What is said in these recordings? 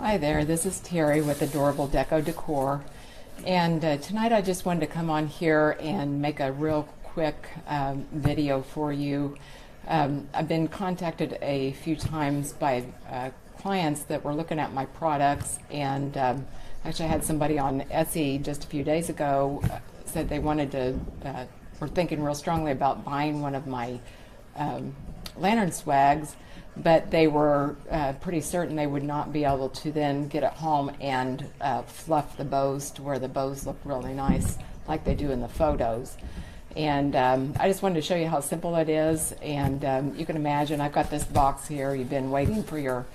Hi there, this is Terry with Adorable Deco Decor, and tonight I just wanted to come on here and make a real quick video for you. I've been contacted a few times by clients that were looking at my products, and actually I had somebody on Etsy just a few days ago said they wanted to, were thinking real strongly about buying one of my lantern swags, but they were pretty certain they would not be able to then get it home and fluff the bows to where the bows look really nice like they do in the photos. And I just wanted to show you how simple it is. And you can imagine I've got this box here. You've been waiting for your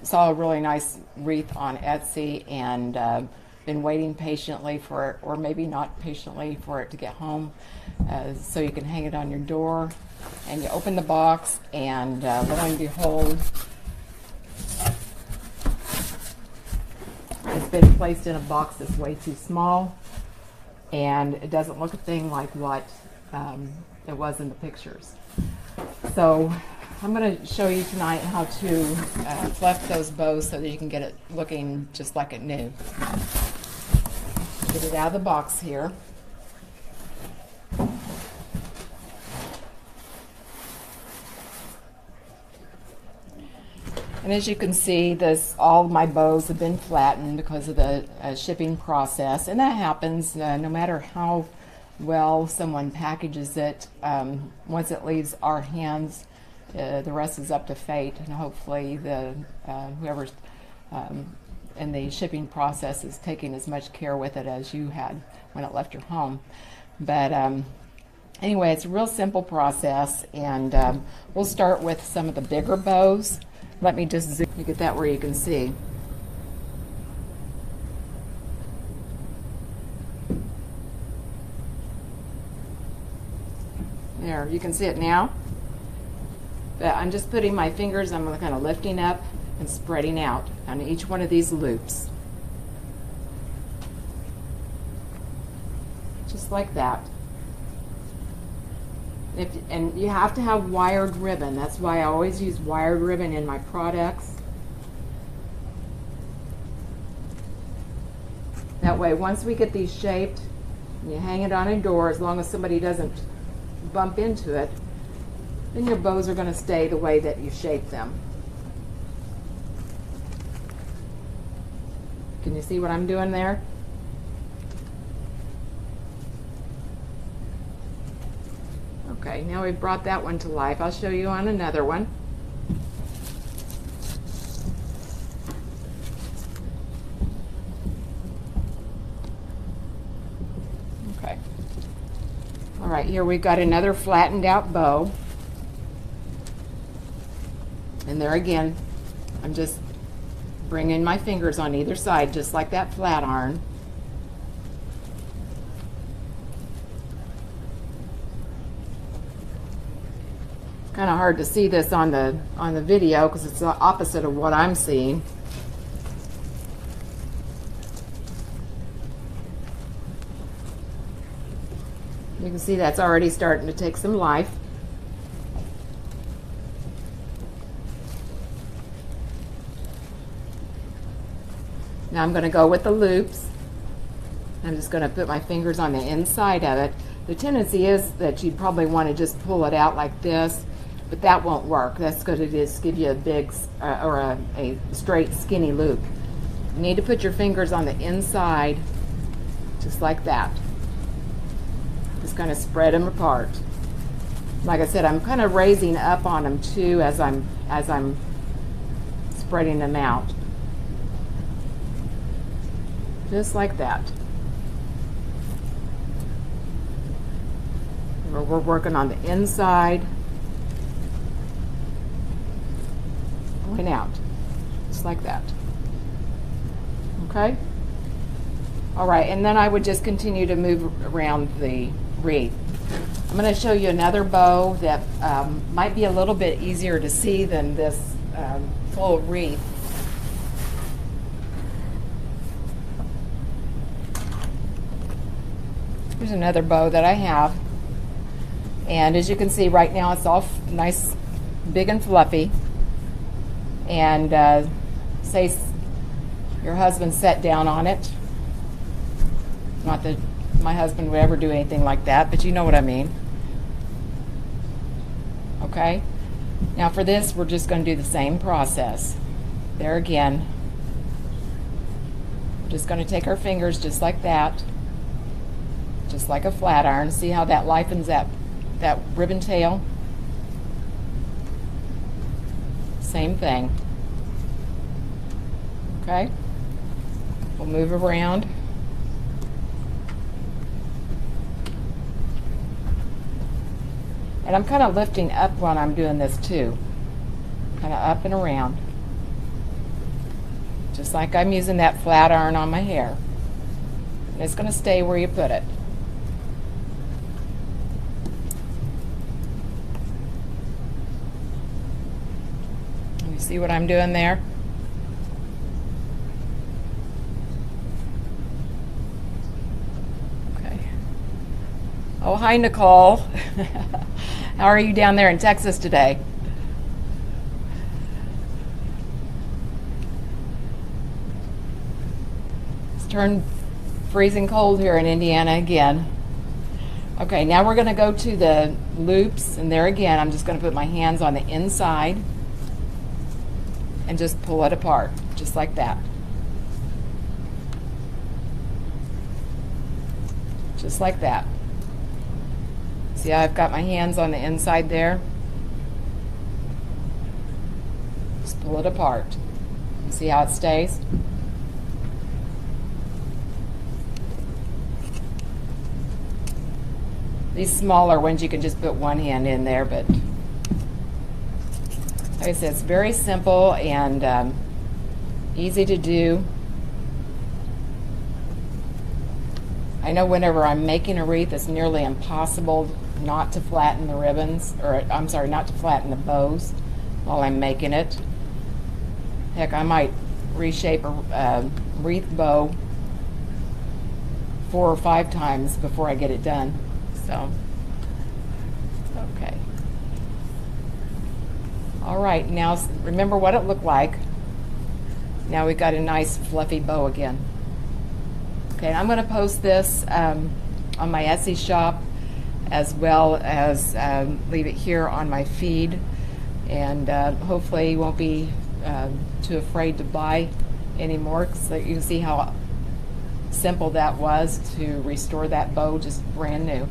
saw a really nice wreath on Etsy and been waiting patiently for it, or maybe not patiently, for it to get home so you can hang it on your door. And you open the box, and lo and behold, it's been placed in a box that's way too small, and it doesn't look a thing like what it was in the pictures. So I'm going to show you tonight how to fluff those bows so that you can get it looking just like it new. Get it out of the box here. And as you can see, all of my bows have been flattened because of the shipping process, and that happens no matter how well someone packages it. Once it leaves our hands, the rest is up to fate, and hopefully whoever's in the shipping process is taking as much care with it as you had when it left your home. But anyway, it's a real simple process, and we'll start with some of the bigger bows. Let me just zoom, you get that where you can see. There, you can see it now. But I'm just putting my fingers, I'm kind of lifting up and spreading out on each one of these loops. Just like that. And you have to have wired ribbon. That's why I always use wired ribbon in my products. That way, once we get these shaped, and you hang it on a door, as long as somebody doesn't bump into it, then your bows are going to stay the way that you shape them. Can you see what I'm doing there? Okay, now we've brought that one to life. I'll show you on another one. Okay. All right, here we've got another flattened out bow. And there again, I'm just bringing my fingers on either side, just like that flat iron. Kind of hard to see this on the video because it's the opposite of what I'm seeing. You can see that's already starting to take some life. Now I'm going to go with the loops. I'm just going to put my fingers on the inside of it. The tendency is that you'd probably want to just pull it out like this, but that won't work. That's going to just give you a big or a straight skinny loop. You need to put your fingers on the inside, just like that. Just kind of spread them apart. Like I said, I'm kind of raising up on them too as I'm spreading them out. Just like that. We're working on the inside. Going out, just like that. Okay? All right, and then I would just continue to move around the wreath. I'm going to show you another bow that might be a little bit easier to see than this full wreath. Here's another bow that I have. And as you can see right now, it's all nice, big and fluffy. and say your husband sat down on it. Not that my husband would ever do anything like that, but you know what I mean. Okay? Now for this, we're just going to do the same process. There again. We're just going to take our fingers just like that. Just like a flat iron. See how that lifens that ribbon tail? Same thing. Okay? We'll move around. And I'm kind of lifting up when I'm doing this too. Kind of up and around. Just like I'm using that flat iron on my hair. And it's going to stay where you put it. You see what I'm doing there? Okay. Oh, hi, Nicole. How are you down there in Texas today? It's turned freezing cold here in Indiana again. Okay, now we're going to go to the loops, and there again, I'm just going to put my hands on the inside and just pull it apart, just like that. Just like that. See how I've got my hands on the inside there? Just pull it apart. See how it stays? These smaller ones you can just put one hand in there, but like I said, it's very simple and easy to do. I know whenever I'm making a wreath, it's nearly impossible not to flatten the ribbons, or I'm sorry, not to flatten the bows while I'm making it. Heck, I might reshape a wreath bow 4 or 5 times before I get it done. So, okay. All right, now remember what it looked like. Now we've got a nice fluffy bow again. Okay, I'm going to post this on my Etsy shop, as well as leave it here on my feed, and hopefully you won't be too afraid to buy anymore, so you can see how simple that was to restore that bow just brand new.